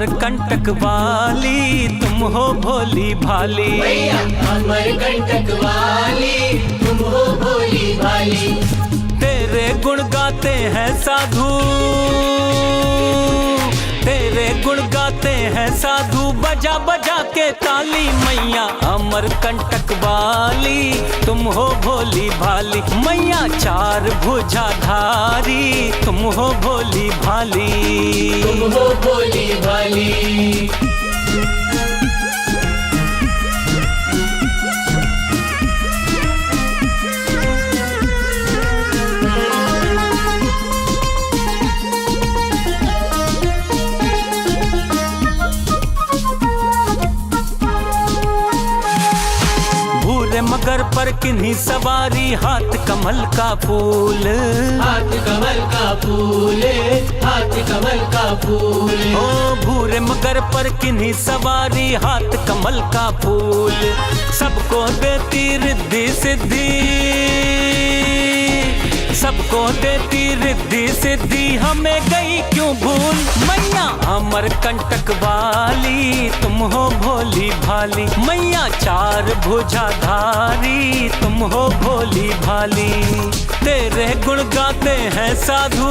अमर कंटक वाली तुम हो भोली भाली। मैया अमर कंटक वाली तुम हो भोली भाली। तेरे गुण गाते हैं साधु, तेरे गुण गाते हैं साधु, बजा बजा के ताली। मैया अमर कंटक वाली तुम हो भोली भाली। मैया चार भुजाधारी तुम हो भोली भाली। तुम हो भोली भाली। मगर पर किन्हीं सवारी, हाथ कमल का फूल, हाथ कमल का फूल, हाथ कमल का फूल। ओ भूरे मगर पर किन्हीं सवारी, हाथ कमल का फूल। सबको देती रिद्धि सिद्धि, सबको देती रिद्धि सिद्धि, हमें गई क्यों भूल। मैया अमर कंटक वाली तुम हो भोली भाली। मैया चार भुजाधारी तुम हो भोली भाली। तेरे गुण गाते हैं साधु,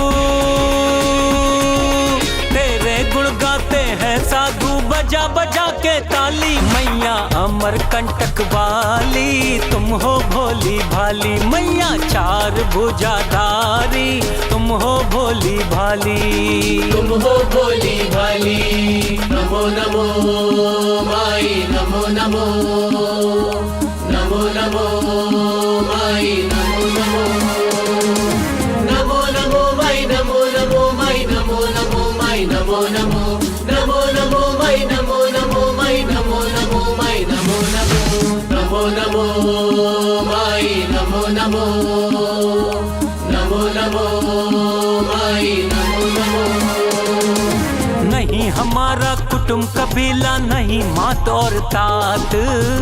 तेरे गुण गाते हैं साधु, बजा बजा के ताली। मैया अमर कंटक वाली तुम हो भोली भाली। मैया चार भुजाधारी तुम हो भोली भाली। तुम हो भोली भाली। नमो नमो माई नमो नमो, नमो नमो माई नमो नमो, नमो नमो माई नमो नमो माई नमो नमो माई नमो नमो, नमो नमो माई नमो नमो माई नमो नमो माई नमो नमो, नमो नमो माई नमो नमो, नमो नमो माई नमो नमो। नहीं हमारा कुटुंब कबीला, नहीं मात और तात,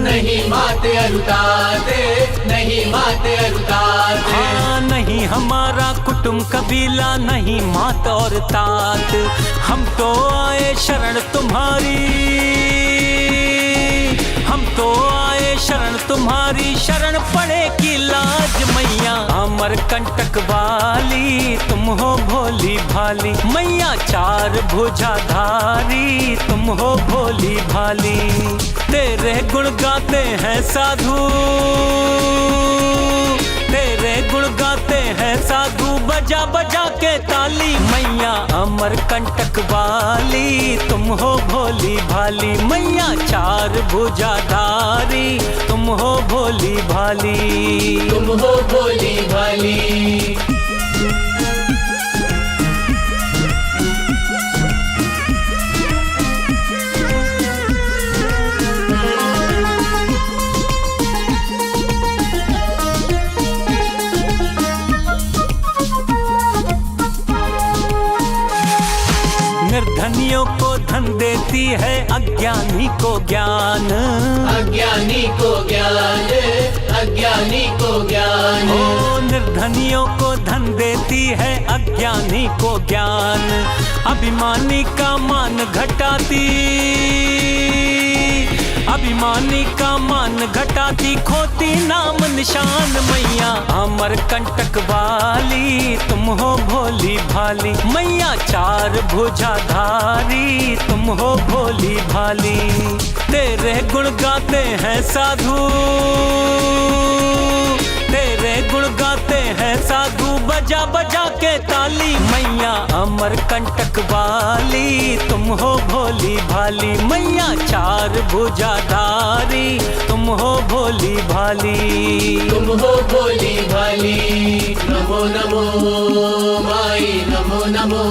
नहीं माते अरुताते, नहीं माते अरुताते। हाँ नहीं हमारा कुटुंब कबीला, नहीं मात और तात। हम तो आए शरण तुम्हारी, हम तो आए शरण तुम्हारी, शरण पड़े की लाज। मैया अमर कंटक वाली तुम हो भोली भाली। मैया चार भुजाधारी तुम हो भोली भाली। तेरे गुण गाते हैं साधु, तेरे गुण गाते हैं साधु, बजा बजा के ताली। मैया अमर कंटक वाली तुम हो भोली भाली। मैया चार भुजाधारी तुम हो भोली भाली। तुम हो भोली भाली। निर्धनियों को धन देती है, अज्ञानी को ज्ञान, अज्ञानी को ज्ञान, अज्ञानी को ज्ञान। ओ निर्धनियों को धन देती है, अज्ञानी को ज्ञान। अभिमानी का मान घटाती, अभिमानी का मान घटाती, खोती नाम निशान। मैया अमर कंटक वाली तुम हो भोली भाली। मैया चार भुजाधारी तुम हो भोली भाली। तेरे गुण गाते हैं साधु, तेरे गुण गाते हैं साधु, बजा बजा के ताली। मैया अमर कंटक वाली तुम हो भोली भाली। मैया चार भुजाधारी तुम हो भोली भाली। तुम हो भोली भाली। नमो नमो माई नमो नमो।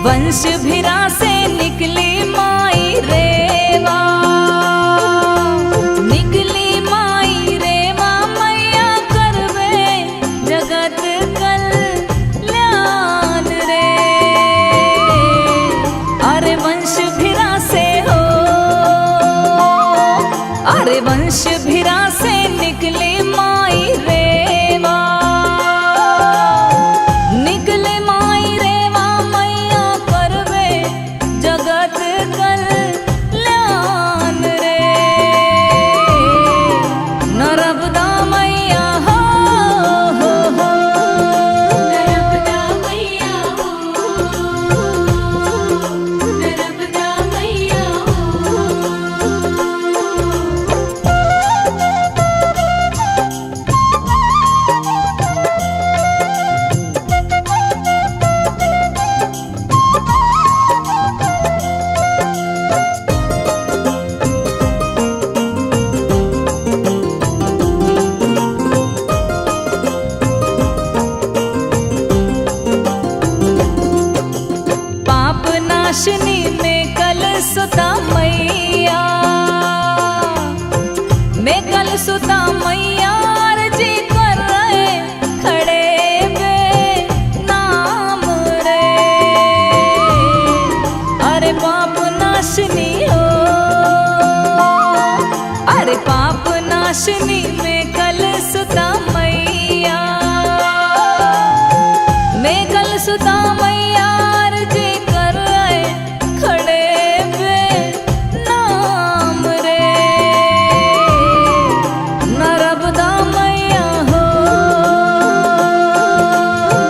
वंश भिरा से निकली माई रेवा, निकली माई रेवा मैया करवे जगत कल्याण रे। अरे वंश भिरा से हो, अरे वंश भिरा से निकली माई रेवा, निकले माई रेवा मैया करवे जगत कल्याण रे। नर्मदा मैया हो, नर्मदा मैया हो, नर्मदा मैया हो। पाप नाशनी में कल सुता मैया, में कल सुता मैया अर्जी कर रहे खड़े बे नाम रे। अरे पाप नाशनी हो, अरे पाप नाशनी में कल सुता मैया, में कल सुता मैया अर्जी कर रहे खड़े बे नाम रे। नर्मदा मैया हो,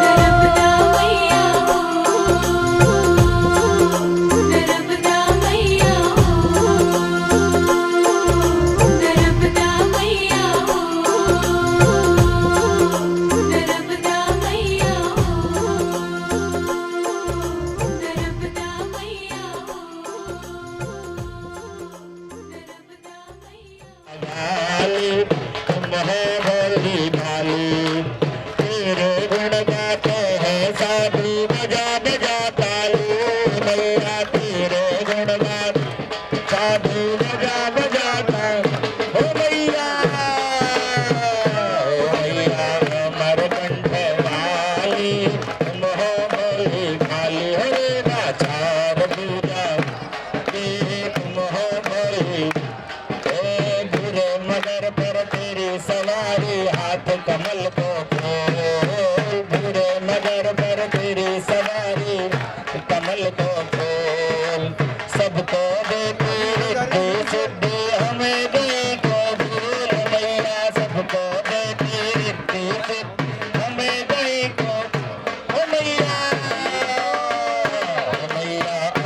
नर्मदा मैया हो, नर्मदा मैया हो, नर्मदा मैया हो, नर्मदा मैया हो, नर्मदा मैया हो, नर्मदा मैया। भोली भाली तेरे गुण गाते हैं साधु बजा बजा तालू मैया, तेरे गुण गाते साधु बजा बजा तालू। ओ मैया अमर कंठ वाली तुम हो भोली भाली, हरे नाचार पूजा तुम हो भोली। बुरे मगर पर तेरी सवारी हाथ कमल को खोल, बुरे मगर पर तेरी सवारी कमल को खोल। सबको देती रिद्धि सिद्धि हमें दी को भूल मैया, सबको देती रिद्धि सिद्धि हमें दी को। ओ मैया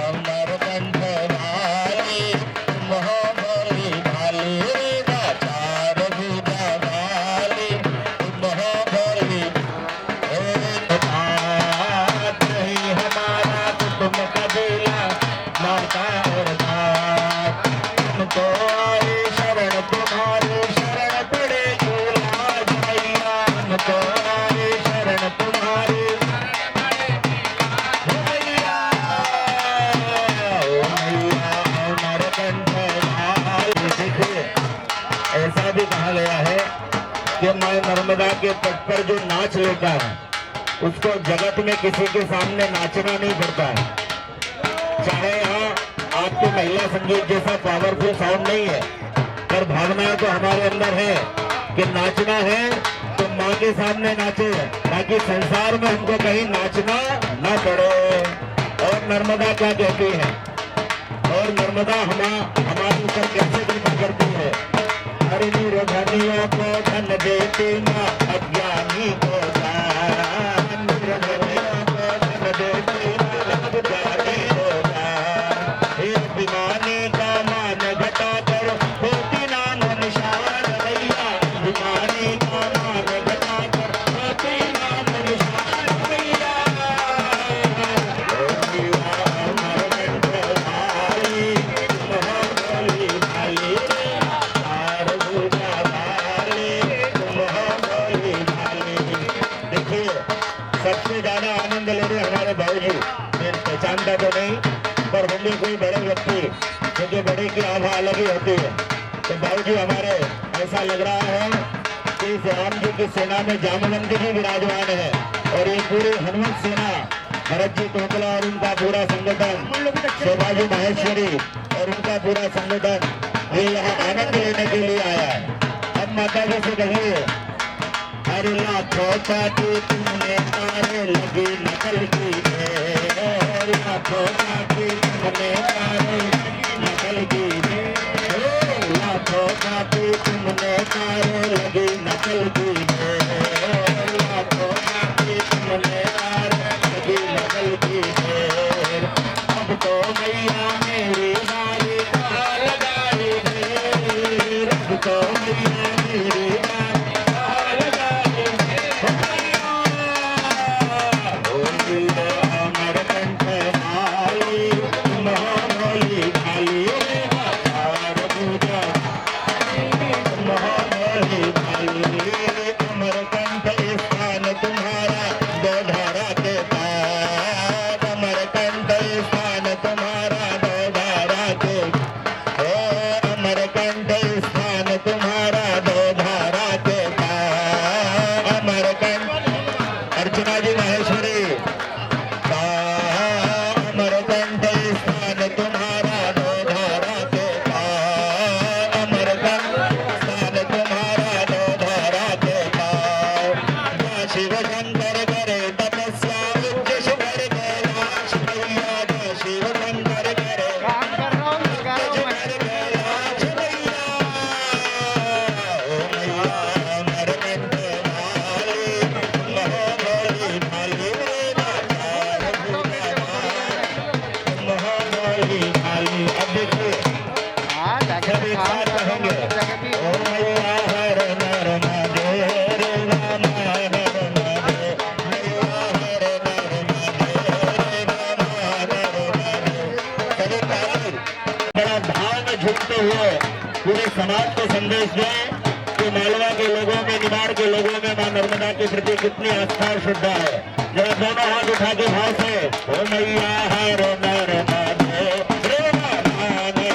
अमर कंठ वाली तुम हो भोली भाली, नाचार भूजा वाली तुम हो भोली। हाथ नहीं हमारा कुटुंब कबीला माता और बाप, तुमको आई शरण तुम्हारी शरण पड़ेगी लाज मैया, तुमको आई शरण तुम्हारी मैया। अमर कंठ वाली। देखिए ऐसा भी कहा गया है कि माँ नर्मदा के तट पर जो नाच लेता है उसको जगत में किसी के सामने नाचना नहीं पड़ता है। चाहे यहाँ आपके महिला संगीत जैसा पावरफुल साउंड नहीं है, पर भावना तो हमारे अंदर है कि नाचना है तो माँ के सामने नाचे, ताकि संसार में हमको कहीं नाचना ना पड़े। और नर्मदा क्या कहती है, और नर्मदा हमारे ऊपर कैसे कृपा करती है। हरि निर्धनियों को धन देती माँ, अज्ञानी को दान, निर्धनियों को धन देती माँ, अज्ञानी को दान। हे अभिमानी का मान घटा कर होती नाम निशान भैया, अभिमानी का मान घटा कर होती नाम निशान भैया। पहचानता तो नहीं, पर होंगे कोई बड़े व्यक्ति, क्योंकि बड़े की आभा अलग ही होती है। तो भाई जी हमारे ऐसा लग रहा है कि इस राम जी की सेना में जामवंत जी विराजमान है, और ये पूरी हनुमत सेना, भरत जी टोकला और उनका पूरा संगठन, शोभाजी माहेश्वरी और उनका पूरा संगठन, ये यहाँ आनंद लेने के लिए आया है। अब माता जी से कहिए, अरे लाखों की तुमने तारे लगी नकल की है, लाखों की तुमने तारे नकल की है, लाखों की तुमने तारे लगी नकल की है, लाखों की तुमने तारे लगी नकल की है। अब तो मैया मेरी बारी कहाँ लगाई है, अब तो मैया मेरी पूरे समाज को संदेश दें कि मालवा के लोगों में, निमाड़ के लोगों में मां नर्मदा के प्रति कितनी आस्था और श्रद्धा है। जरा दोनों हाथ उठा के भाव से ओ मैया हर नर्मदे, रे नर्मदे,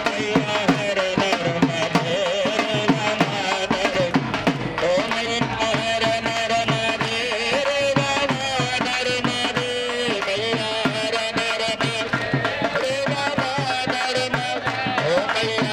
मैया हर नर्मदे, रे नर्मदे, ओ मैया हर नर्मदे, रे नर्मदे, मैया हर नर्मदे, रे नर्मदे, ओ मैया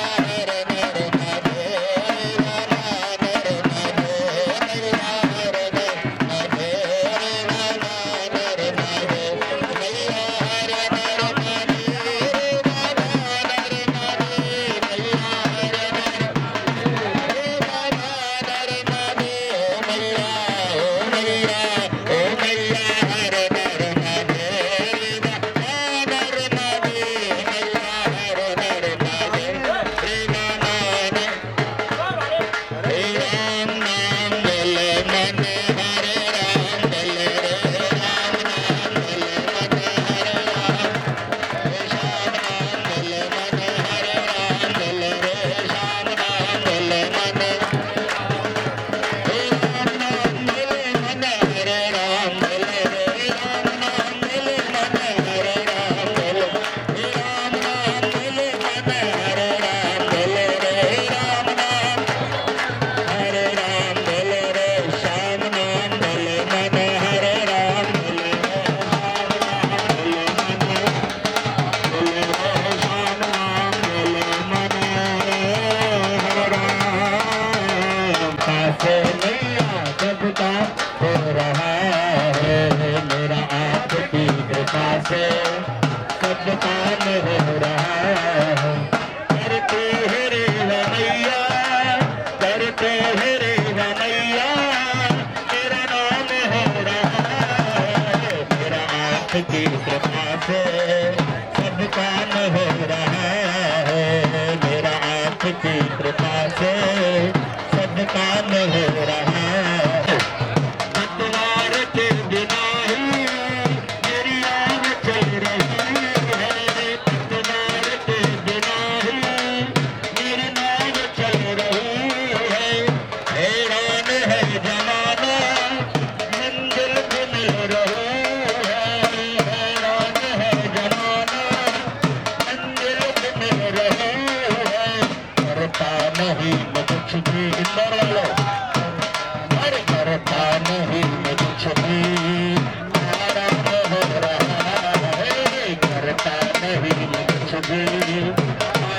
की कृपा से सब काम हो रहा है, मेरा आपकी कृपा से सब काम हो रहा है। पतवार के बिना ही मेरी आग चल रही नहीं मैं कुछ भी, आराम हो रहा है, करता नहीं मैं कुछ भी,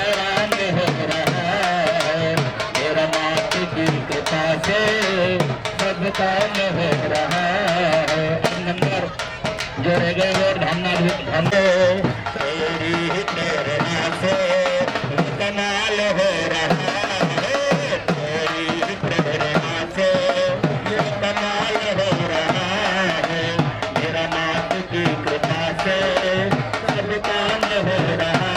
आराम हो रहा है, मेरा मात की कृपा से सब काम हो रहा है। नंबर जो रह गए वो धन्यवाद तेरी प्रेरणा से कमाल हो रहा है, तेरी प्रेरणा से कमाल हो रहा है, मेरा मात की कृपा से सब काम हो रहा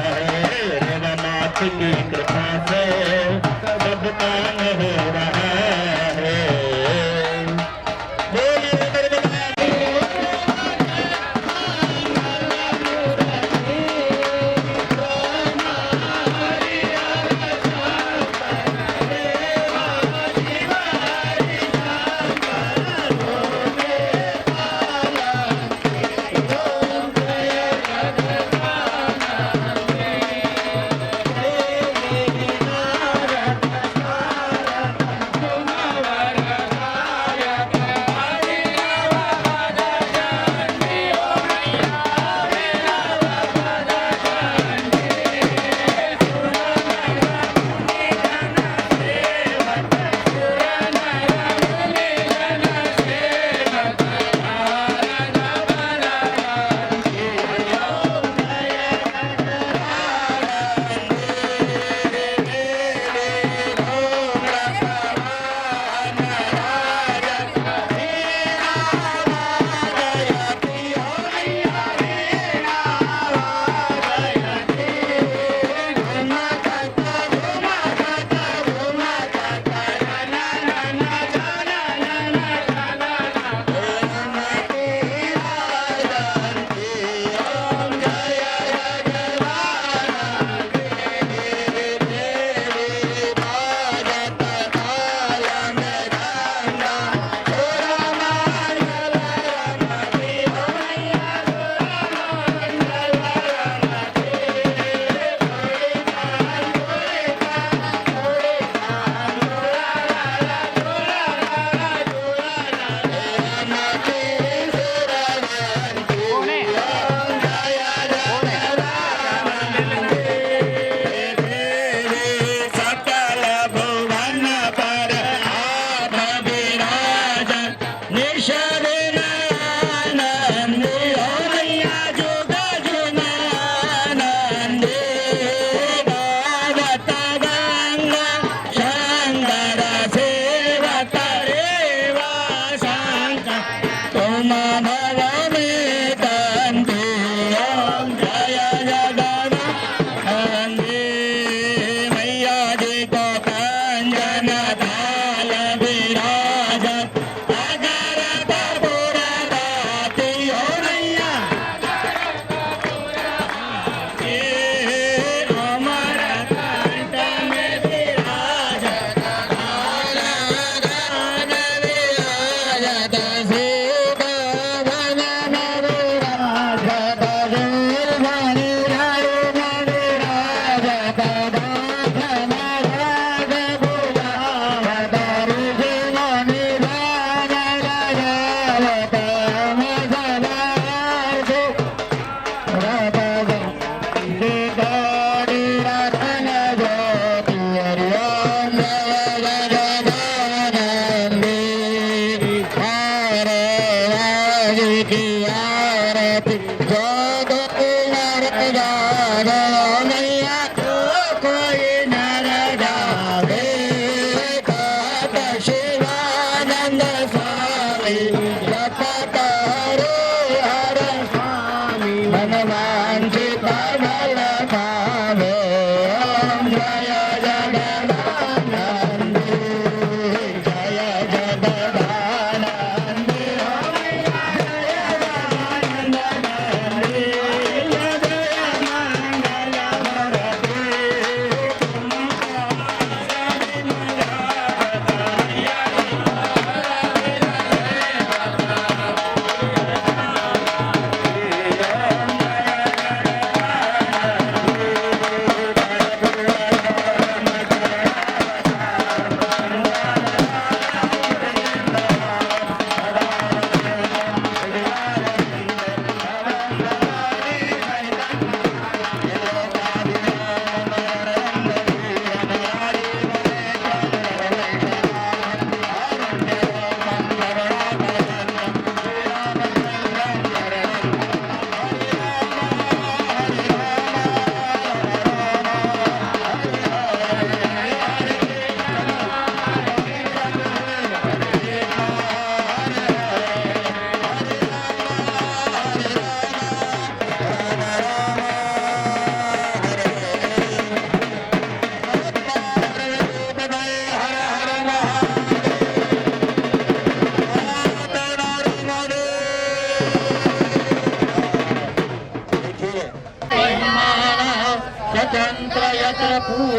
है, मेरा मात की कृपा से सब काम हो रहा है। बोलिए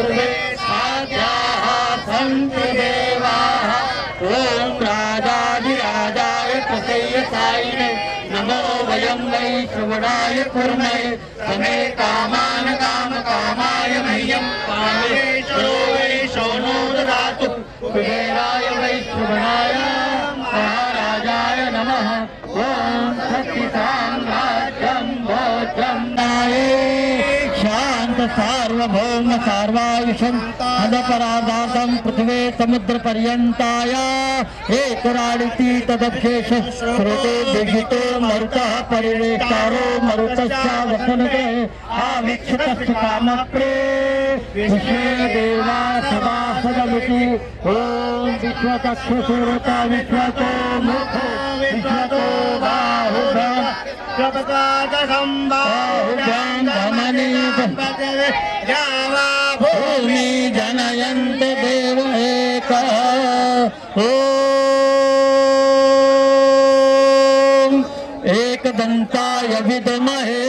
पूर्वे साध्याः सन्ति देवाः ॐ राजाधिराजाय प्रसय्यसायिने नमो वयं वै श्रवणाय कुर्महे समे कामान् कामकामाय मह्यं कामेश्वरो वै शोनो ददातु कुबेराय वै श्रवणाय महाराजाय नमः ॐ सच्चिदानन्दं भोजं शांत सार्वभौम सार्वायुषं अदपराधातं पृथ्वी समुद्र पर्यन्ताय एकराडिति तदक्षेष श्रुते दिगितो मरुतः परिवेष्टारो मरुतस्य वसनते आवीक्षितस्य कामप्रे विश्वे देवा सदा सदमिति ॐ विश्वतक्षसुरता विश्वतो मुखो विश्वतो बाहुभ्यां भूमि जनयन्त देव एकः ॐ एकदन्ताय विद्महे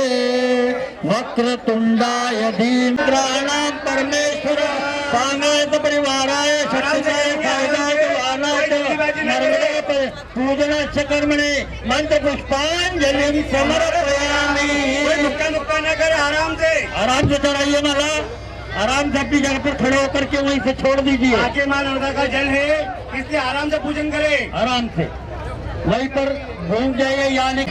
वक्रतुण्डाय धीम्राणां परमेश्वर कामेत परिवाराय शक्तिदाय कायदाय वानाय नर्मदे पूजनस्य कर्मणे मंत्र पुष्पांजलि समर्पयामि। मुक्का न करे, आराम से चढ़ाइए माला, आराम से अपनी जगह पर खड़े होकर के वहीं से छोड़ दीजिए। आके मां नर्मदा का जल है, इसलिए आराम से पूजन करे, आराम से वहीं पर घूम जाइए। यानी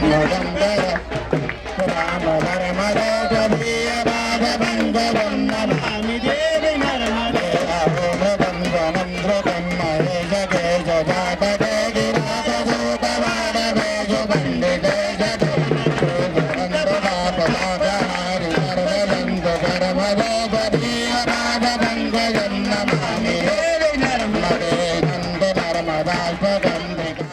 राम नर्मदे जबीय राघवंदवं नमामि देवी नर्मदे वंदनं ध्रुवं महेशगे जजातगे गिराजोतवाडवे जुबन्दिगे जगन्धवापदागहारि नर्मदं नर्मदे जबीय राघवंदवं नमामि देवी नर्मदे नन्द नर्मदास्पदन्दिका।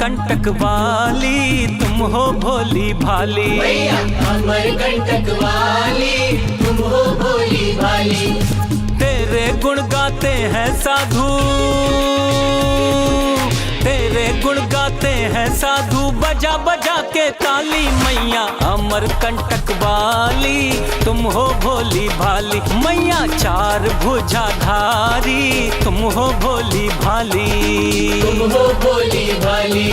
कंटक वाली तुम हो भोली भाली, मैया अमर कंटक वाली तुम हो भोली भाली। तेरे गुण गाते हैं साधु, तेरे गुण गाते हैं साधु बजा बजा के ताली। मैया अमर कंटक वाली तुम हो भोली भाली, मैया चार भुजाधारी तुम हो भोली भाली, तुम हो भोली भाली।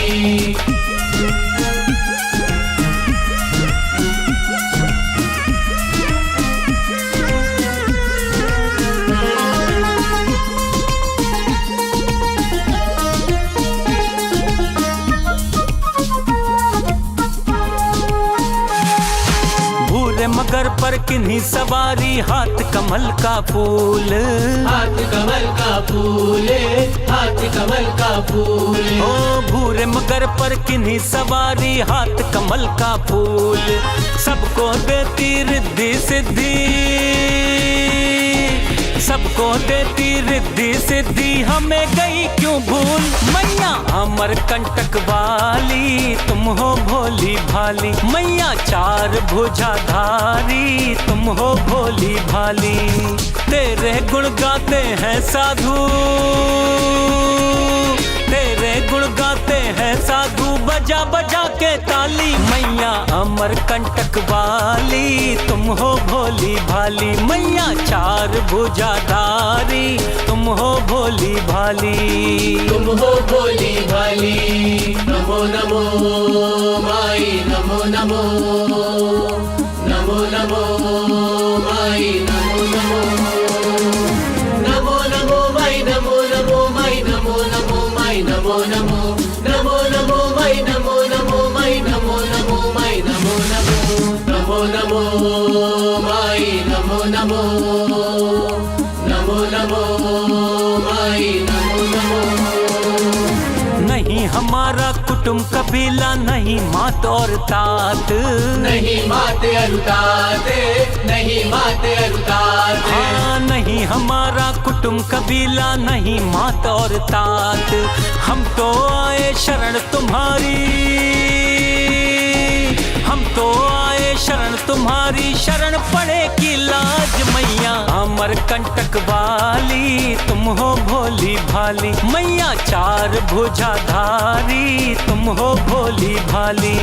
मगर पर किन्हीं सवारी हाथ कमल का फूल, हाथ कमल का फूल, हाथ कमल का फूल। ओ भूरे मगर पर किन्हीं सवारी हाथ कमल का फूल, सबको देती रिद्धि सिद्धि, सबको देती रिद्धि सिद्धि हमें गई क्यों भूल। मैया अमर कंटक वाली तुम हो भोली भाली, मैया चार भुजाधारी तुम हो भोली भाली। तेरे गुण गाते हैं साधु, तेरे गुण गाते हैं साधु बजा बजा के ताली। मैया अमर कंटक वाली तुम हो भोली भाली, मैया चार भुजाधारी तुम हो भोली भाली, तुम हो भोली भाली। नमो नमो माई नमो नमो, नमो नमो माई नमो नमो, नमो नमो माई नमो नमो माई नमो नमो माई नमो नमो, नमो नमो माई नमो नमो माई नमो नमो माई नमो नमो, नमो नमो माई नमो नमो, नमो नमो माई नमो नमो। नहीं हमारा कुटुंब कबीला नहीं मात और तात, नहीं माते अरुताते, नहीं माते अरुताते। हाँ नहीं हमारा कुटुंब कबीला नहीं मात और तात, हम तो आए शरण तुम्हारी, हम तो आए शरण तुम्हारी, शरण पड़े की लाज। मैया अमर कंटक वाली तुम हो भोली भाली, मैया चार भुजाधारी तुम हो भोली भाली।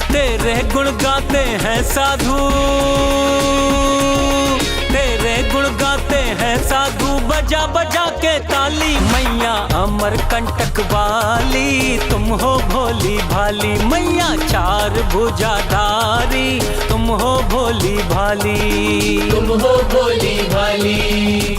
तेरे गुण गाते हैं साधु, तेरे गुण गाते हैं साधु, बजा बजा के ताली। मैया अमर कंटक वाली तुम हो भोली भाली, मैया चार भुजाधारी तुम हो भोली भाली। तुम हो भोली भाली।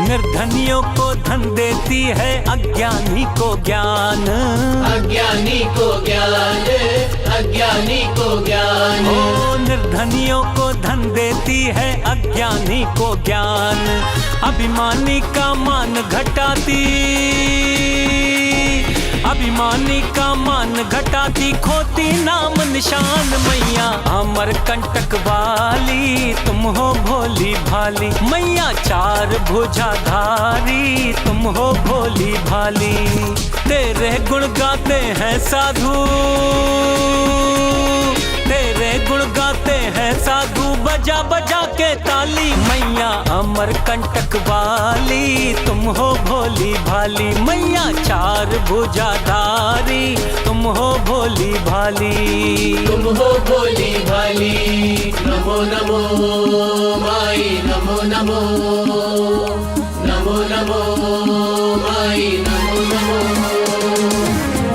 निर्धनियों को धन देती है, अज्ञानी को ज्ञान, अज्ञानी को ज्ञान, अज्ञानी को ज्ञान। ओ निर्धनियों को धन देती है, अज्ञानी को ज्ञान। अभिमानी का मान घटाती, अभिमानी का मान घटाती, खोती नाम निशान। मैया अमर कंटक वाली तुम हो भोली भाली, मैया चार भुजाधारी तुम हो भोली भाली। तेरे गुण गाते हैं साधु, तेरे गुण गाते हैं साधु, बजा बजा के ताली। मैया अमर कंटक वाली तुम हो भोली भाली, मैया चार भुजाधारी तुम हो भोली भाली। तुम हो भोली भाली। नमो नमो माई नमो नमो, नमो नमो माई नमो नमो,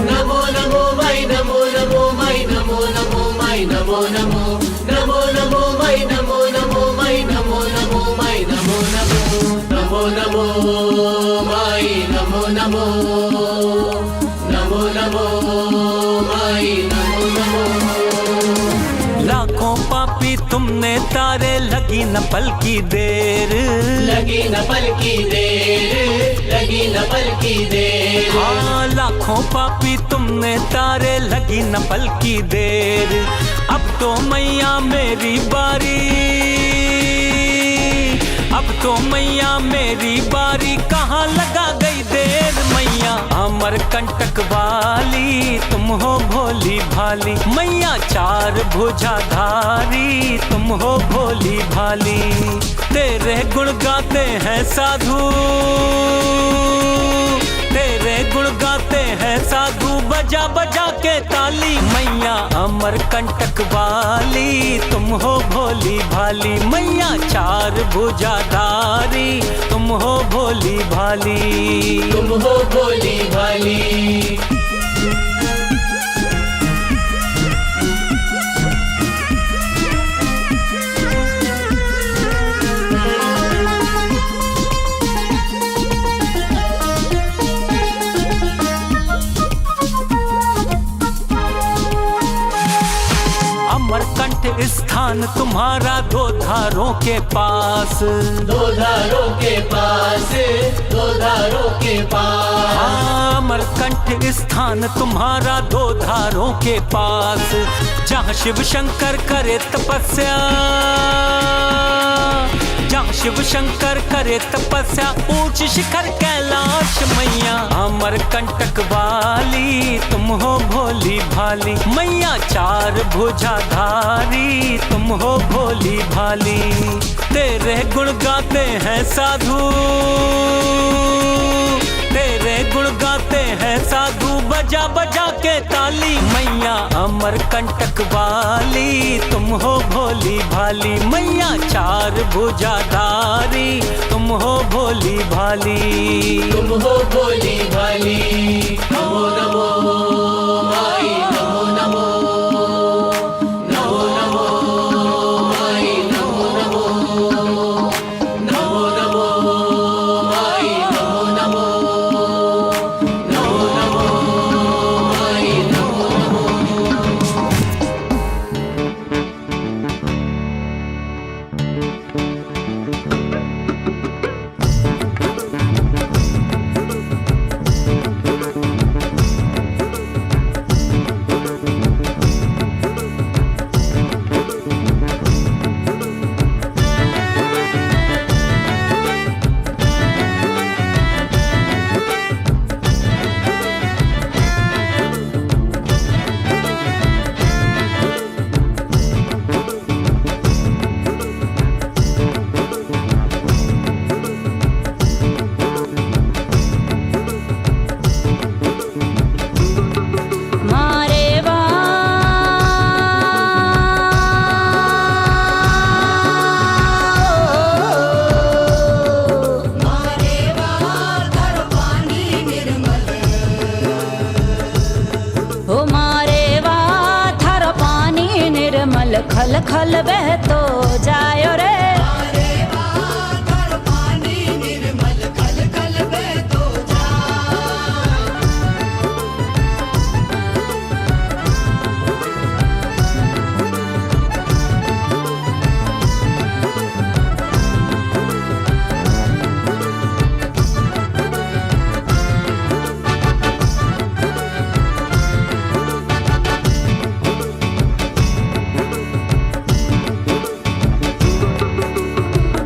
नमो नमो माई नमो नमो माई नमो नमो माई नमो नमो, नमो नमो माई नमो नमो माई नमो नमो माई नमो नमो, नमो नमो माई नमो नमो, नमो नमो माई नमो नमो। लाखों पापी तुमने तारे, लगी न पल की देर, लगी न पल की देर, लगी न पल की देर। हाँ लाखों पापी तुमने तारे, लगी न पल की देर। अब तो मैया मेरी बारी, अब तो मैया मेरी बारी, कहाँ लगा गई देर। मैया अमर कंटक वाली तुम हो भोली भाली, मैया चार भुजाधारी तुम हो भोली भाली। तेरे गुण गाते हैं साधु, तेरे गुण गाते हैं साधु, बजा बजा के ताली। मैया अमर कंटक वाली तुम हो भोली भाली, मैया चार भुजाधारी तुम हो भोली भाली। तुम हो भोली भाली। अमरकंठ स्थान तुम्हारा दो धारों के पास, दो धारों के पास, दो धारों के पास। अमरकंठ स्थान तुम्हारा दो धारों के पास, जहाँ शिव शंकर करे तपस्या, जहाँ शिव शंकर करे तपस्या, ऊंच शिखर कैलाश। मैया अमर कंटक वाली तुम हो भोली भाली, मैया चार भुजाधारी तुम हो भोली भाली। तेरे गुण गाते हैं साधु, तेरे गुण गाते हैं साधु, बजा बजा के ताली। मैया अमर कंटक वाली तुम हो भोली भाली, मैया चार भुजाधारी तुम हो भोली भाली। तुम हो भोली भाली। नमो नमो माई नमो नमो, नमो नमो माई नमो नमो, नमो नमो माई नमो नमो, नमो नमो माई नमो नमो। खल खल बह तो जायो रे।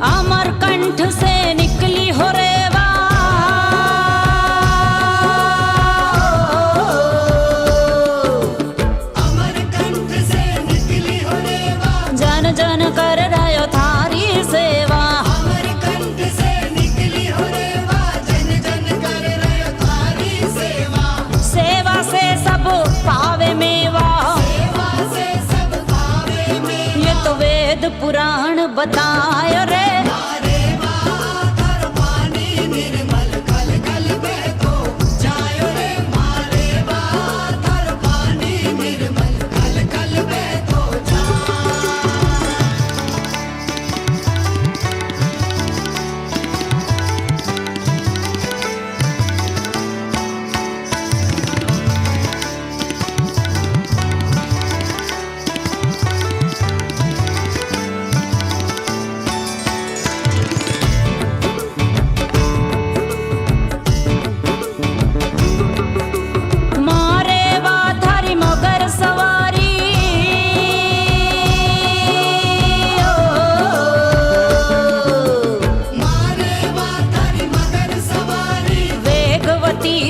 अमरकंठ से निकली हो रेवा, अमरकंठ से निकली हो रेवा, जन जन कर रहो थारी सेवा। अमरकंठ से निकली हो रेवा, जन जन कर रहो थारी सेवा। सेवा से सब पावे मेवा, सेवा से सब पावे मेवा, ये तो वेद पुराण बतायो रे।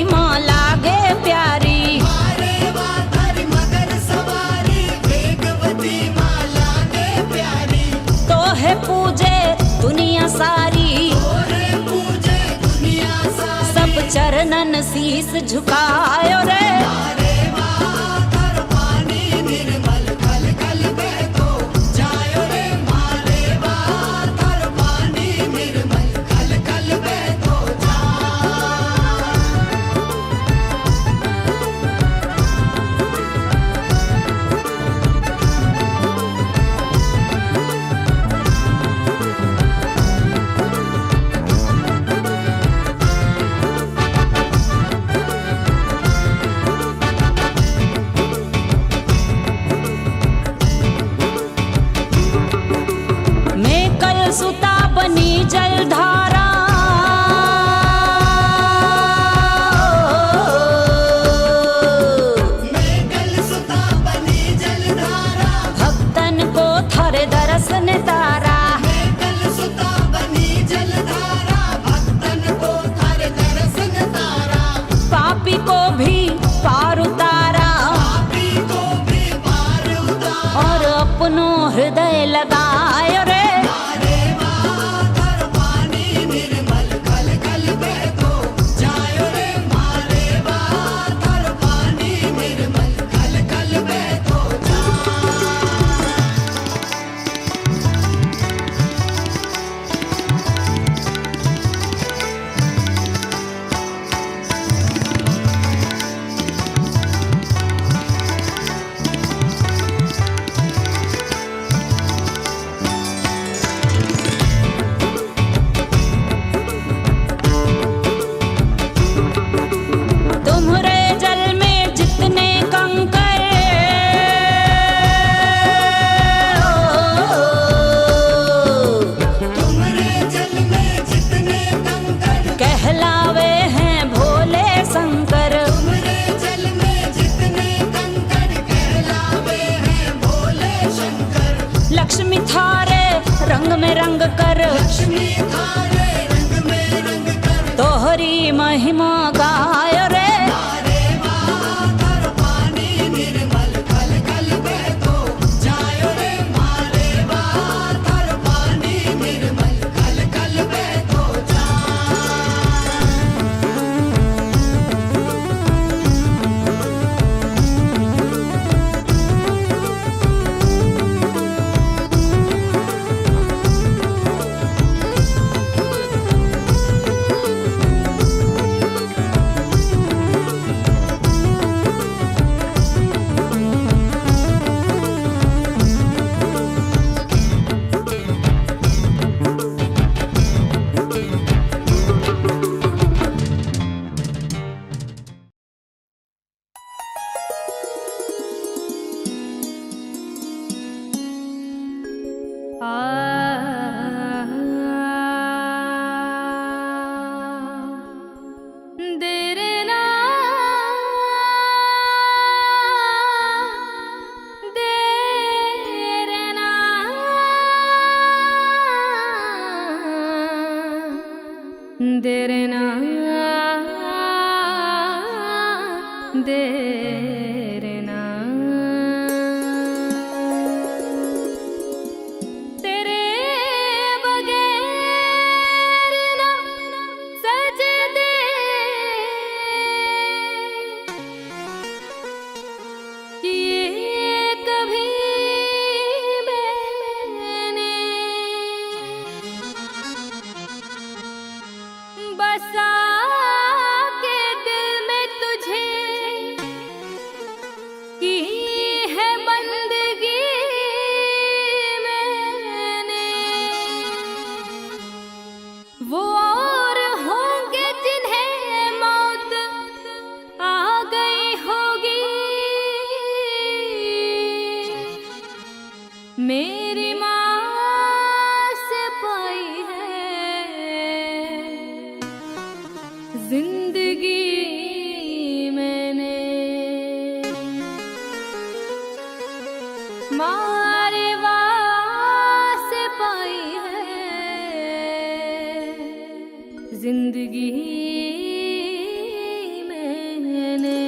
माँ लागे प्यारी, तो है पूजे दुनिया सारी, सब चरणन शीस झुकायो रे। सुता बनी जलधारा, मैं कल सुता बनी जलधारा, भक्तन को थारे दर्शन तारा। मैं कल सुता बनी जलधारा, भक्तन को थारे दर्शन तारा। पापी को भी पार उतारा, पापी को भी पार उतारा, और अपनो हृदय लगायो रे। लक्ष्मी थारे रंग में रंग कर, लक्ष्मी थारे रंग में रंग कर, तोहरी महिमा गायो रे। मंदिर ना तेरे बगैर ना सजदे किए कभी मैंने बसा के दिल में तुझे की है बंदगी मैंने। वो और होंगे जिन्हें मौत आ गई होगी, मेरी माँ से पाई है जिंदगी मैंने। मारे से पाई है जिंदगी मैंने।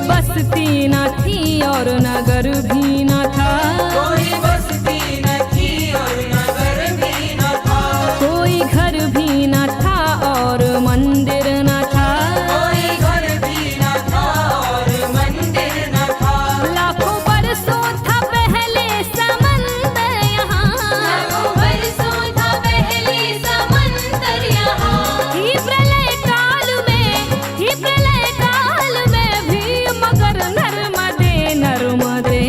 बस्ती न थी और नगर भी न था, कोई बस्ती न थी और नगर भी न था, कोई घर भी न था और मंदिर न था, कोई घर भी न था और मंदिर न था। लाखों बरसों था पहले समंदर यहाँ, लाखों बरसों था पहले समंदर यहाँ। ही प्रलय काल में भी मगर नर्मदे नर्मदे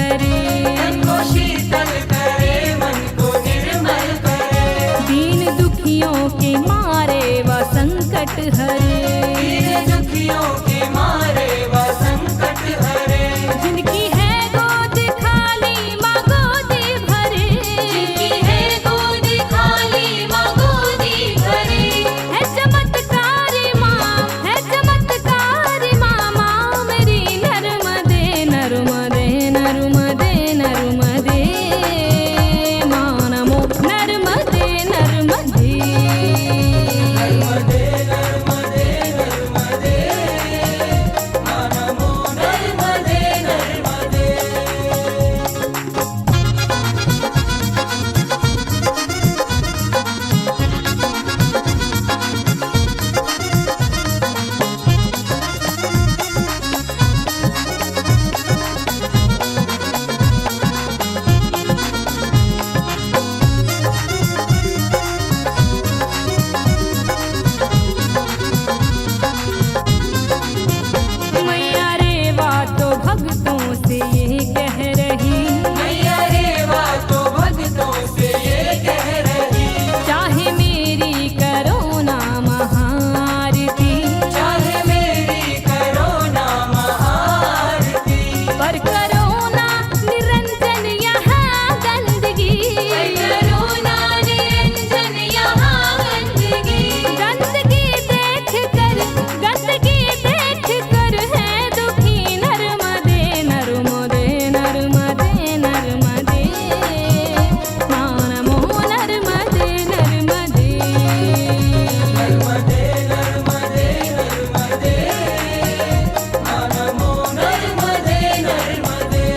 करे, तन को शीतल करे, मन को निर्मल करे। दीन दुखियों के मारे व संकट हरे, दीन दुखियों के मारे व संकट हरे। जिनकी है गोद खाली माँ गोदी भरे, जिनकी है गोद खाली माँ गोदी भरे। है चमत्कारी माँ, है चमत्कारी माँ, माँ मेरी नर्मदे नर्मदे नर्मदे नर्मदे, माँ नमो नर्मदे नर्मदे। नर्मदे नर्मदे नर्मदे, माँ नमो नर्मदे नर्मदे। मैया रेवा तो भक्तों से ये कह रही, मैया रेवा तो भक्तों से ये कह रही। चाहे मेरी करो ना महाआरती, चाहे मेरी करो ना महाआरती। पर करो ना निरंजन यहाँ गंदगी, करो ना निरंजन यहाँ गंदगी। गंदगी देख कर है दुखी नर्मदे नर्मदे नर्मदे नर्मदे, माँ नमो नर्मदे नर्मदे। नर्मदे नर्मदे नर्मदे, माँ नमो नर्मदे नर्मदे।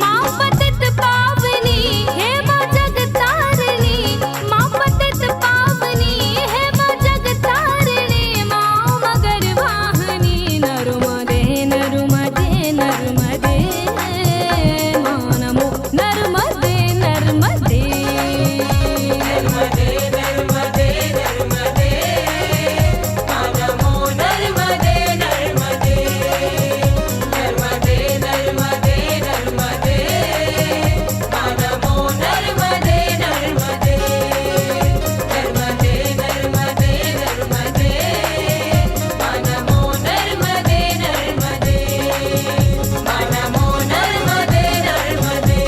माँ पतित पावनी है माँ जगतारिणी, माँ पतित पावनी है माँ जगतारिणी, माँ मगर वाहनी नर्मदे नर्मदे नर्मदे, माँ नमो नर्मदे नर्मदे। नर्मदे नर्मदे नर्मदे, माँ नमो नर्मदे नर्मदे। नर्मदे नर्मदे नर्मदे, माँ नमो नर्मदे नर्मदे। नर्मदे नर्मदे नर्मदे, माँ नमो नर्मदे नर्मदे। माँ नमो नर्मदे नर्मदे।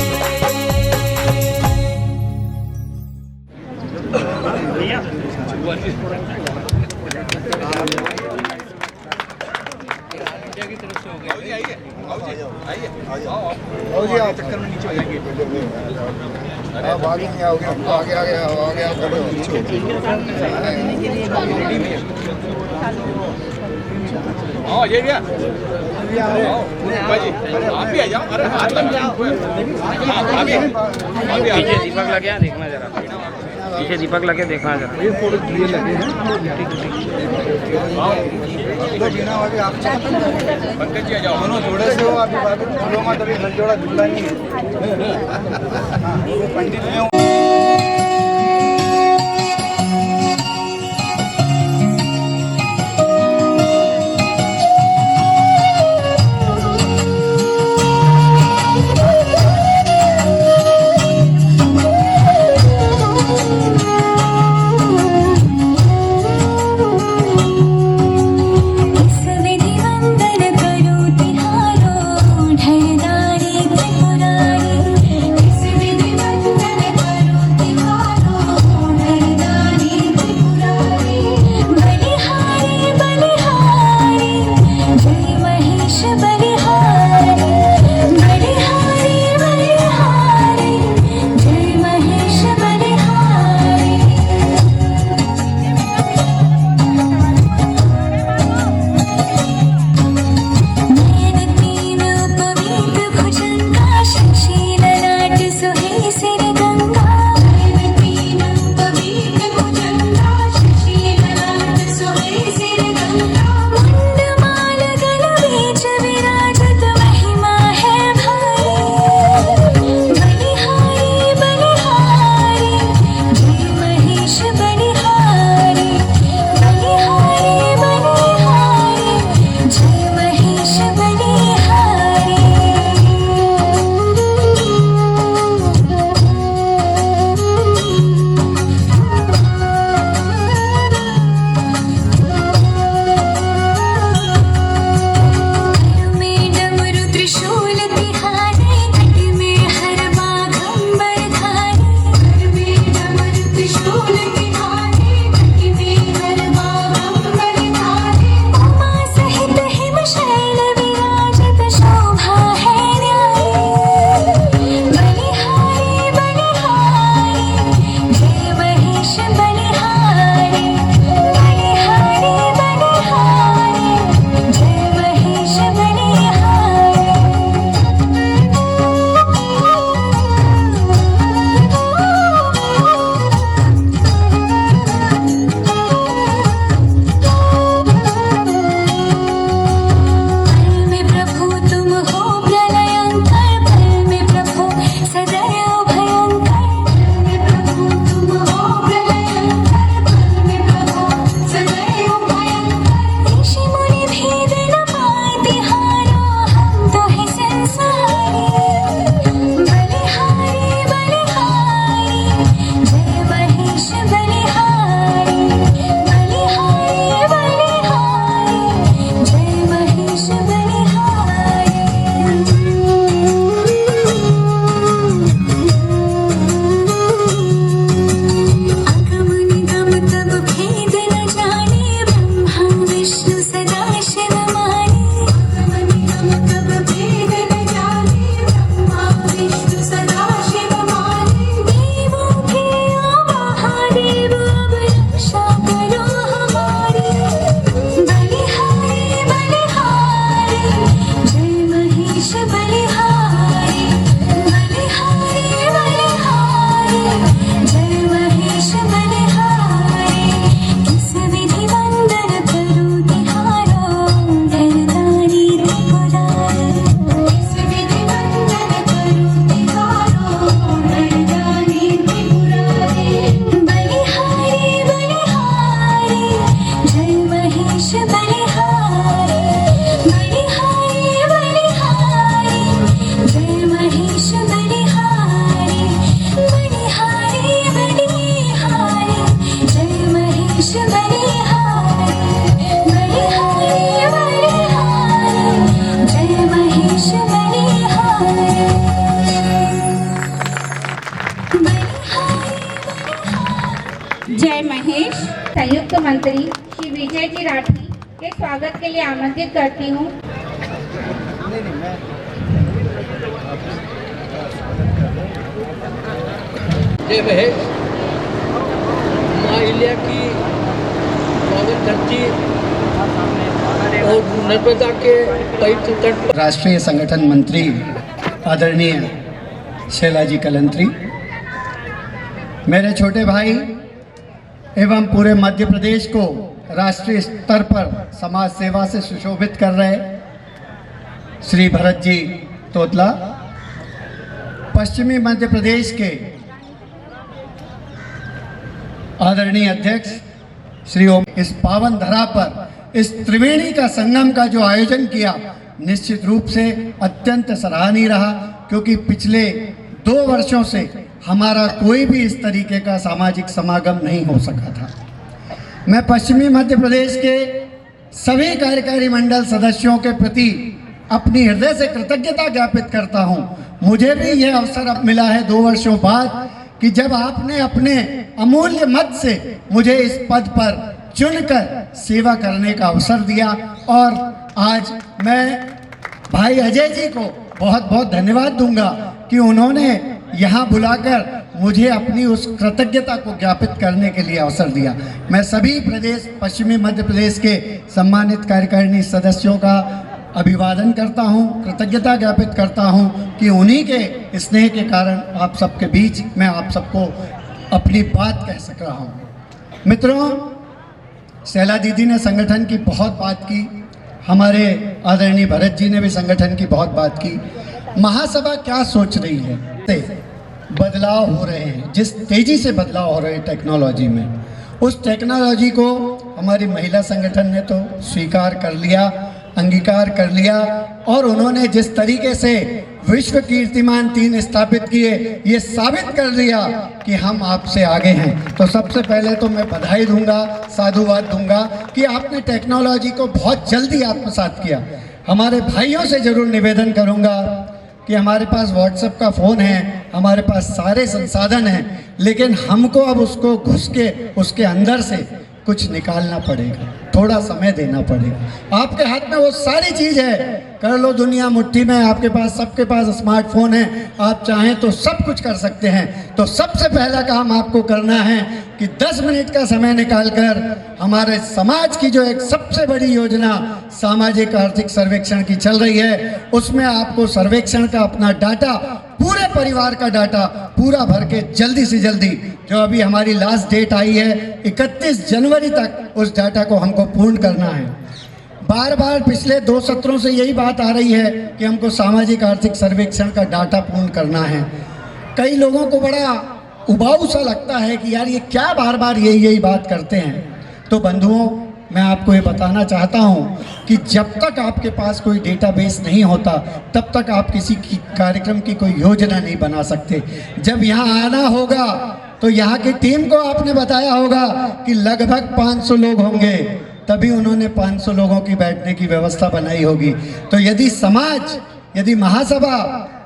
आप आगे नहीं आओगे, आगे आगे आगे आओ, करो पीछे हाँ ये क्या भाई आप भी आ जाओ। अरे हाथ लग जाओ पीछे दीपक लगे हैं, देखना जरा। पीछे दीपक लगे, देखना जरा। ये फोटो लिए लगे हैं। तो बिना आगे आप पंकज जी आ जाओ। दोनों जोड़े से हो, अभी बाबू झूलो में तभी घर जोड़ा झूला नहीं है। वो पंडित में विधि वंदन करो तिहारो, ढरदारी त्रिपुरारी। इस विधि वंदन करो जय महेश संयुक्त मंत्री श्री विजय जी राठी के स्वागत के लिए आमंत्रित करती हूँ। जय महेश माँ अहिल्या की पावन धरती और नर्मदा के पवित्र तट पर राष्ट्रीय संगठन मंत्री आदरणीय शैलाजी कलंत्री, मेरे छोटे भाई एवं पूरे मध्य प्रदेश को राष्ट्रीय स्तर पर समाज सेवा से सुशोभित कर रहे श्री भरत जी तोतला, पश्चिमी मध्य प्रदेश के आदरणीय अध्यक्ष श्री ओम, इस पावन धरा पर इस त्रिवेणी का संगम का जो आयोजन किया निश्चित रूप से अत्यंत सराहनीय रहा, क्योंकि पिछले 2 वर्षों से हमारा कोई भी इस तरीके का सामाजिक समागम नहीं हो सका था। मैं पश्चिमी मध्य प्रदेश के सभी कार्यकारी मंडल सदस्यों के प्रति अपनी हृदय से कृतज्ञता ज्ञापित करता हूं। मुझे भी यह अवसर अब मिला है 2 वर्षों बाद कि जब आपने अपने अमूल्य मत से मुझे इस पद पर चुनकर सेवा करने का अवसर दिया, और आज मैं भाई अजय जी को बहुत बहुत धन्यवाद दूंगा कि उन्होंने यहाँ बुलाकर मुझे अपनी उस कृतज्ञता को ज्ञापित करने के लिए अवसर दिया। मैं सभी पश्चिमी मध्य प्रदेश के सम्मानित कार्यकारिणी सदस्यों का अभिवादन करता हूँ, कृतज्ञता ज्ञापित करता हूँ कि उन्हीं के स्नेह के कारण आप सबके बीच मैं आप सबको अपनी बात कह सक रहा हूँ। मित्रों, शैला दीदी ने संगठन की बहुत बात की, हमारे आदरणीय भरत जी ने भी संगठन की बहुत बात की। महासभा क्या सोच रही है? बदलाव हो रहे हैं, जिस तेजी से बदलाव हो रहे हैं टेक्नोलॉजी में, उस टेक्नोलॉजी को हमारी महिला संगठन ने तो स्वीकार कर लिया, अंगीकार कर लिया, और उन्होंने जिस तरीके से विश्व कीर्तिमान 3 स्थापित किए, ये साबित कर दिया कि हम आपसे आगे हैं। तो सबसे पहले तो मैं बधाई दूंगा, साधुवाद दूंगा कि आपने टेक्नोलॉजी को बहुत जल्दी आत्मसात किया। हमारे भाइयों से जरूर निवेदन करूंगा कि हमारे पास व्हाट्सएप का फ़ोन है, हमारे पास सारे संसाधन हैं, लेकिन हमको अब उसको घुस के उसके अंदर से कुछ निकालना पड़ेगा, थोड़ा समय देना पड़ेगा। आपके हाथ में वो सारी चीज़ है, कर लो दुनिया मुट्ठी में, आपके पास सबके पास स्मार्टफोन है, आप चाहें तो सब कुछ कर सकते हैं। तो सबसे पहला काम आपको करना है कि 10 मिनट का समय निकालकर हमारे समाज की जो एक सबसे बड़ी योजना सामाजिक आर्थिक सर्वेक्षण की चल रही है, उसमें आपको सर्वेक्षण का अपना डाटा, पूरे परिवार का डाटा पूरा भर के जल्दी से जल्दी, जो अभी हमारी लास्ट डेट आई है 31 जनवरी तक, उस डाटा को हमको पूर्ण करना है। बार बार पिछले 2 सत्रों से यही बात आ रही है कि हमको सामाजिक आर्थिक सर्वेक्षण का डाटा पूर्ण करना है। कई लोगों को बड़ा उबाऊ सा लगता है कि यार ये क्या बार बार यही बात करते हैं। तो बंधुओं, मैं आपको ये बताना चाहता हूँ कि जब तक आपके पास कोई डेटाबेस नहीं होता, तब तक आप किसी की कार्यक्रम की कोई योजना नहीं बना सकते। जब यहाँ आना होगा तो यहाँ की टीम को आपने बताया होगा कि लगभग 500 लोग होंगे, तभी उन्होंने 500 लोगों की बैठने की व्यवस्था बनाई होगी। तो यदि समाज, यदि महासभा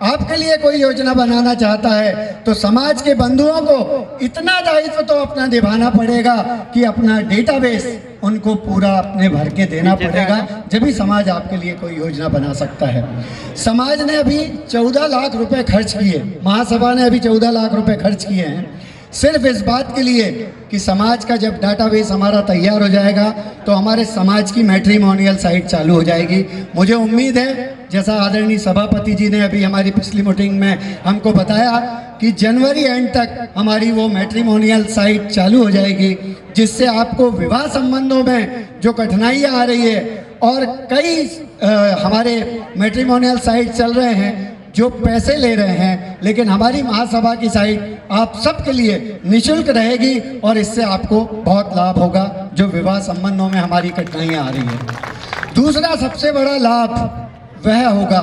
आपके लिए कोई योजना बनाना चाहता है, तो समाज के बंधुओं को इतना दायित्व तो अपना निभाना पड़ेगा कि अपना डेटाबेस उनको पूरा अपने भर के देना पड़ेगा, जब भी समाज आपके लिए कोई योजना बना सकता है। समाज ने अभी 14 लाख रुपए खर्च किए, महासभा ने अभी 14 लाख रुपए खर्च किए हैं सिर्फ इस बात के लिए कि समाज का जब डाटाबेस हमारा तैयार हो जाएगा तो हमारे समाज की मैट्रिमोनियल साइट चालू हो जाएगी। मुझे उम्मीद है, जैसा आदरणीय सभापति जी ने अभी हमारी पिछली मीटिंग में हमको बताया, कि जनवरी एंड तक हमारी वो मैट्रिमोनियल साइट चालू हो जाएगी, जिससे आपको विवाह संबंधों में जो कठिनाइयाँ आ रही है, और कई हमारे मैट्रिमोनियल साइट चल रहे हैं जो पैसे ले रहे हैं, लेकिन हमारी महासभा की साइट आप सबके लिए निःशुल्क रहेगी, और इससे आपको बहुत लाभ होगा जो विवाह संबंधों में हमारी कठिनाइयाँ आ रही है। दूसरा सबसे बड़ा लाभ वह होगा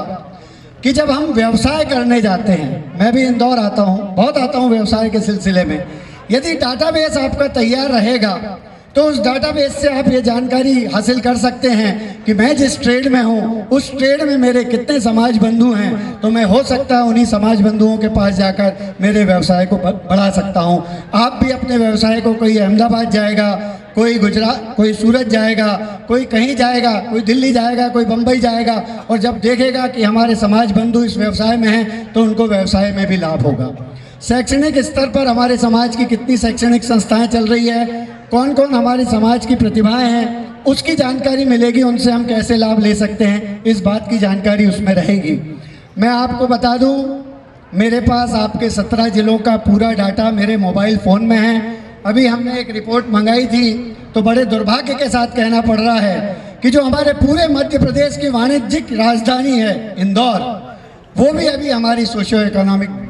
कि जब हम व्यवसाय करने जाते हैं, मैं भी इंदौर आता हूँ, बहुत आता हूँ व्यवसाय के सिलसिले में, यदि डाटाबेस आपका तैयार रहेगा तो उस डाटाबेस से आप ये जानकारी हासिल कर सकते हैं कि मैं जिस ट्रेड में हूँ उस ट्रेड में मेरे कितने समाज बंधु हैं, तो मैं हो सकता है उन्हीं समाज बंधुओं के पास जाकर मेरे व्यवसाय को बढ़ा सकता हूँ। आप भी अपने व्यवसाय को, कोई अहमदाबाद जाएगा, कोई गुजरात, कोई सूरत जाएगा, कोई कहीं जाएगा, कोई दिल्ली जाएगा, कोई बम्बई जाएगा, और जब देखेगा कि हमारे समाज बंधु इस व्यवसाय में हैं तो उनको व्यवसाय में भी लाभ होगा। शैक्षणिक स्तर पर हमारे समाज की कितनी शैक्षणिक संस्थाएं चल रही है, कौन कौन हमारे समाज की प्रतिभाएं हैं, उसकी जानकारी मिलेगी। उनसे हम कैसे लाभ ले सकते हैं, इस बात की जानकारी उसमें रहेगी। मैं आपको बता दूं, मेरे पास आपके 17 जिलों का पूरा डाटा मेरे मोबाइल फ़ोन में है। अभी हमने एक रिपोर्ट मंगाई थी, तो बड़े दुर्भाग्य के साथ कहना पड़ रहा है कि जो हमारे पूरे मध्य प्रदेश की वाणिज्यिक राजधानी है इंदौर, वो भी अभी हमारी सोशियो इकोनॉमिक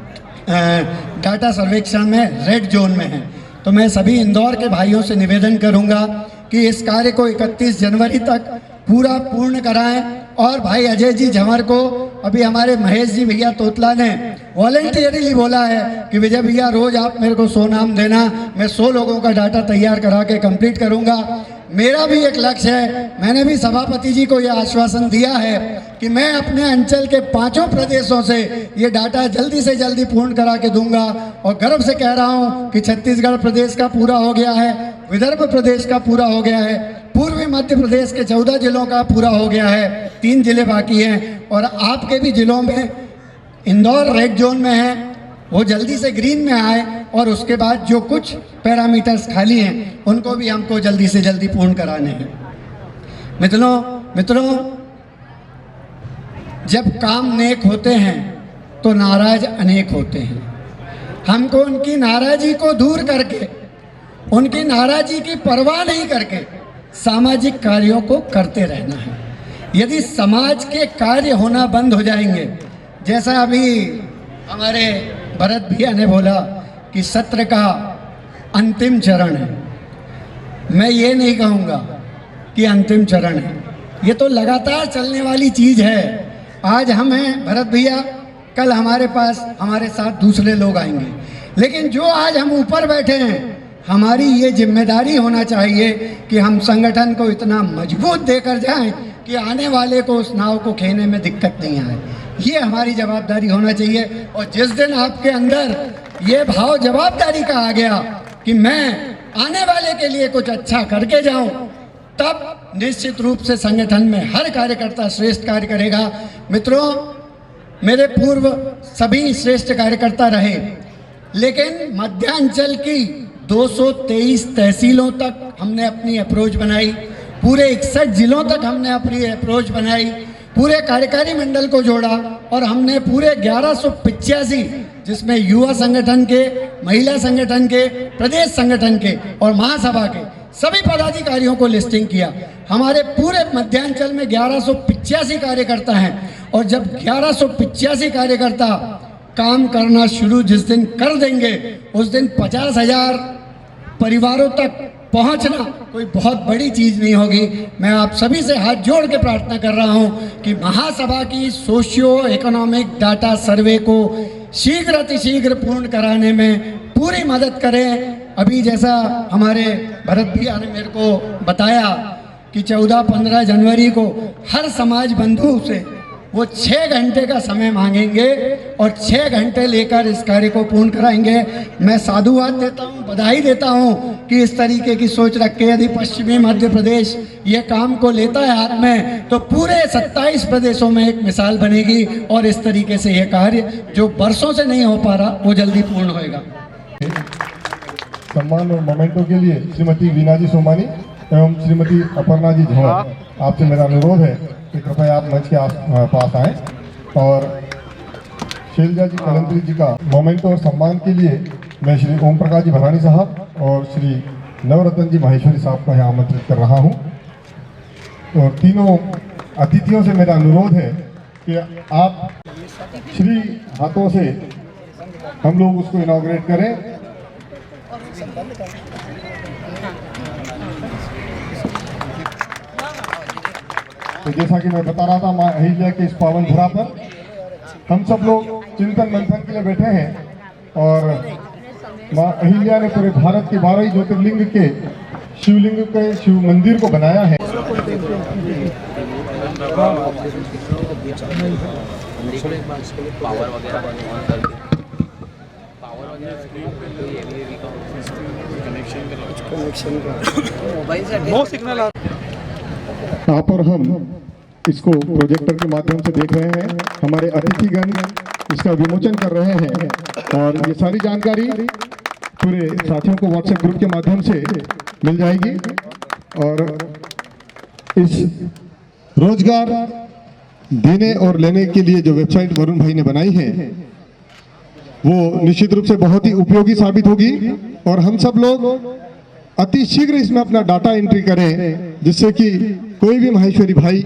डाटा सर्वेक्षण में रेड जोन में है। तो मैं सभी इंदौर के भाइयों से निवेदन करूंगा कि इस कार्य को 31 जनवरी तक पूरा पूर्ण कराएं। और भाई अजय जी झंवर को अभी हमारे महेश जी भैया तोतला ने वॉलंटियरली बोला है कि विजय भैया रोज आप मेरे को 100 नाम देना, मैं 100 लोगों का डाटा तैयार करा के कंप्लीट करूंगा। मेरा भी एक लक्ष्य है, मैंने भी सभापति जी को यह आश्वासन दिया है कि मैं अपने अंचल के 5 प्रदेशों से ये डाटा जल्दी से जल्दी पूर्ण करा के दूंगा। और गर्व से कह रहा हूँ कि छत्तीसगढ़ प्रदेश का पूरा हो गया है, विदर्भ प्रदेश का पूरा हो गया है, पूर्वी मध्य प्रदेश के 14 जिलों का पूरा हो गया है, 3 जिले बाकी हैं। और आपके भी जिलों में इंदौर रेड जोन में है, वो जल्दी से ग्रीन में आए, और उसके बाद जो कुछ पैरामीटर्स खाली हैं उनको भी हमको जल्दी से जल्दी पूर्ण कराने हैं। मित्रों, जब काम नेक होते हैं तो नाराज अनेक होते हैं। हमको उनकी नाराजी को दूर करके, उनकी नाराजी की परवाह नहीं करके सामाजिक कार्यों को करते रहना है। यदि समाज के कार्य होना बंद हो जाएंगे, जैसा अभी हमारे भरत भैया ने बोला कि सत्र का अंतिम चरण है, मैं ये नहीं कहूँगा कि अंतिम चरण है, ये तो लगातार चलने वाली चीज़ है। आज हम हैं भरत भैया, कल हमारे पास हमारे साथ दूसरे लोग आएंगे, लेकिन जो आज हम ऊपर बैठे हैं, हमारी ये जिम्मेदारी होना चाहिए कि हम संगठन को इतना मजबूत देकर जाएं कि आने वाले को उस नाव को खेने में दिक्कत नहीं आए। ये हमारी जवाबदारी होना चाहिए। और जिस दिन आपके अंदर ये भाव जवाबदारी का आ गया कि मैं आने वाले के लिए कुछ अच्छा करके जाऊं, तब निश्चित रूप से संगठन में हर कार्यकर्ता श्रेष्ठ कार्य करेगा। मित्रों, मेरे पूर्व सभी श्रेष्ठ कार्यकर्ता रहे, लेकिन मध्यांचल की 223 तहसीलों तक हमने अपनी अप्रोच बनाई, पूरे 61 जिलों तक हमने अपनी अप्रोच बनाई, पूरे कार्यकारी मंडल को जोड़ा, और हमने पूरे 1185 जिसमें युवा संगठन के, महिला संगठन के, प्रदेश संगठन के और महासभा के सभी पदाधिकारियों को लिस्टिंग किया। हमारे पूरे मध्यांचल में 1185 कार्यकर्ता हैं, और जब 1185 कार्यकर्ता काम करना शुरू जिस दिन कर देंगे, उस दिन 50,000 परिवारों तक पहुंचना कोई बहुत बड़ी चीज़ नहीं होगी। मैं आप सभी से हाथ जोड़ के प्रार्थना कर रहा हूं कि महासभा की सोशियो इकोनॉमिक डाटा सर्वे को शीघ्र अतिशीघ्र पूर्ण कराने में पूरी मदद करें। अभी जैसा हमारे भरत भैया ने मेरे को बताया कि 14-15 जनवरी को हर समाज बंधु से वो 6 घंटे का समय मांगेंगे और 6 घंटे लेकर इस कार्य को पूर्ण कराएंगे। मैं साधुवाद देता हूँ, बधाई देता हूँ कि इस तरीके की सोच रख के यदि पश्चिमी मध्य प्रदेश ये काम को लेता है हाथ में, तो पूरे 27 प्रदेशों में एक मिसाल बनेगी, और इस तरीके से ये कार्य जो वर्षों से नहीं हो पा रहा वो जल्दी पूर्ण होएगा। सम्मान और मोमेंटो के लिए श्रीमती वीना जी सोमानी एवं श्रीमती अपर्णा जी झंवर, आपसे मेरा अनुरोध है कि कृपया आप मंच के पास आएं, और शैलजा जी कलंत्री जी का मोमेंटो और सम्मान के लिए मैं श्री ओम प्रकाश जी भरानी साहब और श्री नवरत्न जी माहेश्वरी साहब को यहाँ आमंत्रित कर रहा हूँ। और तीनों अतिथियों से मेरा अनुरोध है कि आप श्री हाथों से हम लोग उसको इनॉग्रेट करें। तो जैसा कि मैं बता रहा था, माँ अहिल्या के इस पावन धरा पर हम सब लोग चिंतन मंथन के लिए बैठे हैं, और माँ अहिल्या ने पूरे भारत के 12 ज्योतिर्लिंग के शिवलिंग के शिव मंदिर को बनाया है। आप और हम इसको प्रोजेक्टर के माध्यम से देख रहे हैं। हमारे अतिथिगण इसका विमोचन कर रहे हैं और ये सारी जानकारी पूरे साथियों को व्हाट्सएप ग्रुप के माध्यम से मिल जाएगी। और इस रोजगार देने और लेने के लिए जो वेबसाइट वरुण भाई ने बनाई है वो निश्चित रूप से बहुत ही उपयोगी साबित होगी और हम सब लोग अति शीघ्र इसमें अपना डाटा एंट्री करें, जिससे कि कोई भी माहेश्वरी भाई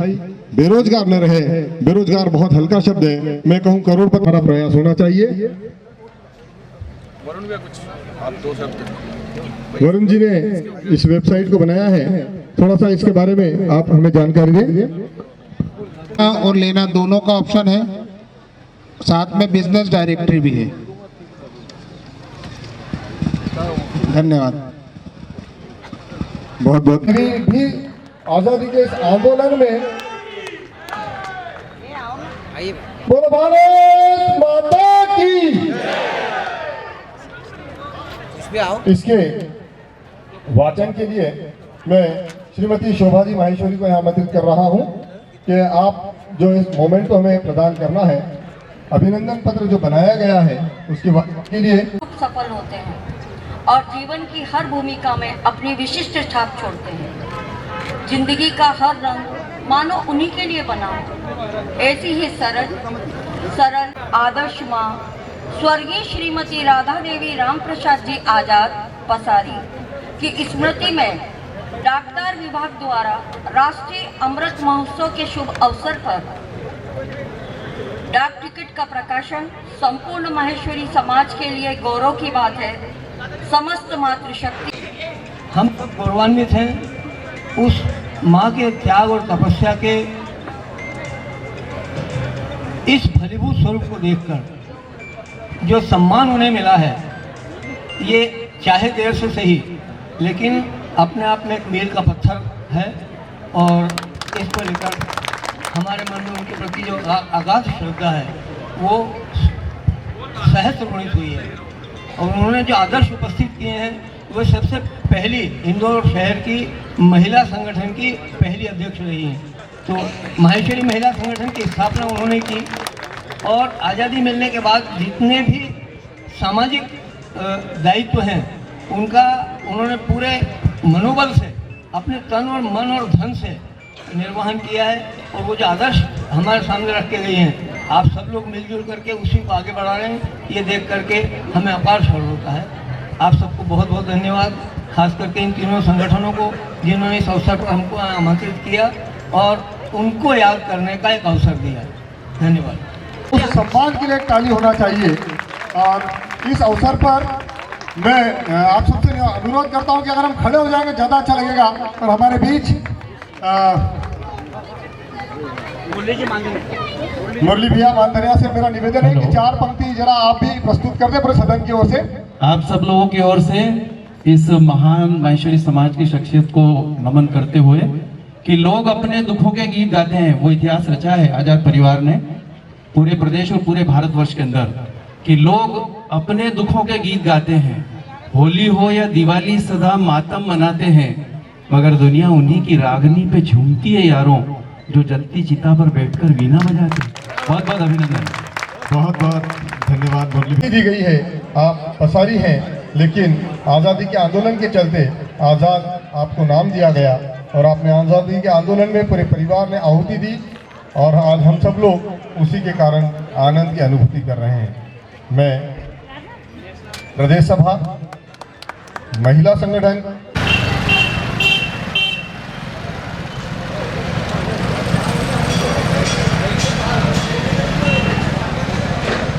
बेरोजगार न रहे। बेरोजगार बहुत हल्का शब्द है, मैं कहूँ करोड़पति हमारा प्रयास होना चाहिए। वरुण भैया कुछ आप दो शब्द। वरुण जी ने इस वेबसाइट को बनाया है, थोड़ा सा इसके बारे में आप हमें जानकारी दें। और लेना दोनों का ऑप्शन है, साथ में बिजनेस डायरेक्टरी भी है। धन्यवाद। बहुत बहुत भी आजादी के इस आंदोलन में बोलो भारत माता की, इसके वाचन के लिए मैं श्रीमती शोभा जी माहेश्वरी को यहाँ आमंत्रित कर रहा हूँ कि आप जो इस मोमेंट को हमें प्रदान करना है, अभिनंदन पत्र जो बनाया गया है उसके लिए सफल होते हैं और जीवन की हर भूमिका में अपनी विशिष्ट छाप छोड़ते हैं। जिंदगी का हर रंग मानो उन्हीं के लिए बना हो। ऐसी ही सरल आदर्श माँ स्वर्गीय श्रीमती राधा देवी राम प्रसाद जी आजाद पसारी की स्मृति में डाकघर विभाग द्वारा राष्ट्रीय अमृत महोत्सव के शुभ अवसर पर डाक टिकट का प्रकाशन संपूर्ण माहेश्वरी समाज के लिए गौरव की बात है। समस्त मातृशक्ति हम सब गौरवान्वित हैं उस माँ के त्याग और तपस्या के इस फलीभूत स्वरूप को देखकर। जो सम्मान उन्हें मिला है ये चाहे देर से सही, लेकिन अपने आप में एक मील का पत्थर है और इसको लेकर हमारे मन में उनके प्रति जो अगाध श्रद्धा है वो सहस्त्र गुणित हुई है। और उन्होंने जो आदर्श उपस्थित किए हैं वो सबसे पहली इंदौर शहर की महिला संगठन की पहली अध्यक्ष रही हैं। तो माहेश्वरी महिला संगठन की स्थापना उन्होंने की और आज़ादी मिलने के बाद जितने भी सामाजिक दायित्व हैं उनका उन्होंने पूरे मनोबल से अपने तन और मन और धन से निर्वहन किया है। और वो जो आदर्श हमारे सामने रख के गई हैं, आप सब लोग मिलजुल करके उसी को आगे बढ़ा रहे हैं, ये देख करके हमें अपार शौर्य होता है। आप सबको बहुत बहुत धन्यवाद, खास करके इन तीनों संगठनों को जिन्होंने इस अवसर पर हमको आमंत्रित किया और उनको याद करने का एक अवसर दिया। धन्यवाद। उस सम्मान के लिए ताली होना चाहिए। और इस अवसर पर मैं आप सबसे अनुरोध करता हूं कि अगर हम खड़े हो जाएंगे ज़्यादा अच्छा लगेगा। और हमारे बीच मुरली भैया मानधरिया से मेरा निवेदन है कि 4 पंक्ति जरा आप भी प्रस्तुत कर दें पूरे सदन की ओर से। आप सब लोगों की ओर से इस महान माहेश्वरी समाज की शख्सियत को नमन करते हुए कि लोग अपने दुखों के गीत गाते हैं। वो इतिहास रचा है आजाद परिवार ने पूरे प्रदेश और पूरे भारतवर्ष के अंदर कि लोग अपने दुखों के गीत गाते हैं। होली हो या दिवाली सदा मातम मनाते हैं, मगर दुनिया उन्हीं की रागनी पे झूमती है यारों, जो जलती चिता पर बैठकर वीणा बजाते। बहुत बहुत अभिनंदन, बहुत बहुत धन्यवाद। मुरली दी गई है, आप पसारी हैं, लेकिन आज़ादी के आंदोलन के चलते आज़ाद आपको नाम दिया गया और आपने आज़ादी के आंदोलन में पूरे परिवार ने आहुति दी और आज हम सब लोग उसी के कारण आनंद की अनुभूति कर रहे हैं। मैं प्रदेश सभा महिला संगठन